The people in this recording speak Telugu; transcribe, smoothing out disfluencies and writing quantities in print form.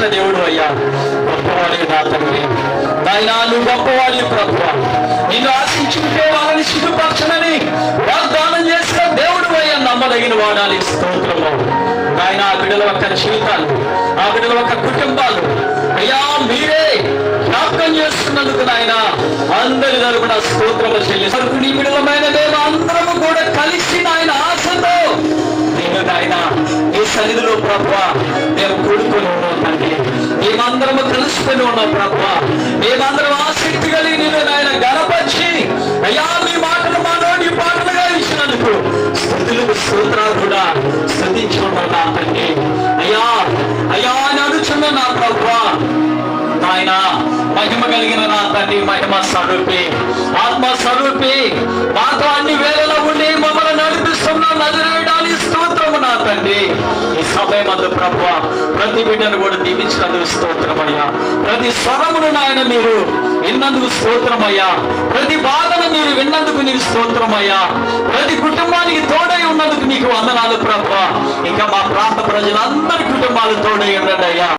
చేసిన దేవుడు అయ్యా, గొప్పవాడి నా తండ్రి. నాయనా నువ్వు గొప్పవాడి ప్రభువా, నిన్ను ఆశించుకుంటే వాళ్ళని సిగ్గుపరచనని వాగ్దానం చేసిన దేవుడు అయ్యా, నమ్మదగిన వాడాలి. స్తోత్రము నాయన. ఆ బిడ్డల యొక్క జీవితాలు, ఆ బిడ్డల యొక్క కుటుంబాలు అయ్యా మీరే జ్ఞాపకం చేస్తున్నందుకు నాయన అందరి తరపున స్తోత్రము చెల్లిస్తూ నీ బిడ్డలమైన దేవ అందరము కూడా కలిసి నాయన ఆశతో నేను నాయన ఈ సన్నిధిలో ప్రభువా మేము కూడుకొని ఉన్నాం తండ్రి. మేమందరము కలుసుకొని ఉన్నాం ప్రభువా. మేమందరం ఆసక్తి కలిగి నేను నాయన గణపరిచి అయ్యా మీ మాటలు మా నోటి పాటలుగా ఇచ్చినందుకు స్తుతులకు స్తోత్రాలు కూడా స్తుతించుకున్నాం నా తండ్రి. అయ్యా అయ్యా అని అనుచున్న నా ప్రభువా నాయన, మహిమ కలిగిన నా తండ్రి, మహిమ స్వరూపి, ఆత్మ స్వరూపి, మాతో అన్ని వేళలో ఉండి మమ్మల్ని నడిపిస్తున్న నజరేయుడానికి స్తోత్రము నా తండ్రి. ఈ సమయమందు ప్రభువా ప్రతి బిడ్డను కూడా దీవించినందుకు స్తోత్రమయ్యా. ప్రతి స్వరమును నాయన మీరు విన్నందుకు స్తోత్రమయ్యా. ప్రతి బాధను మీరు విన్నందుకు నీకు స్తోత్రమయ్యా. ప్రతి కుటుంబానికి తోడై ఉన్నందుకు నీకు వందనాలు ప్రభువా. ఇంకా మా ప్రాంత ప్రజలందరి కుటుంబాలు తోడై ఉండండి అయ్యా.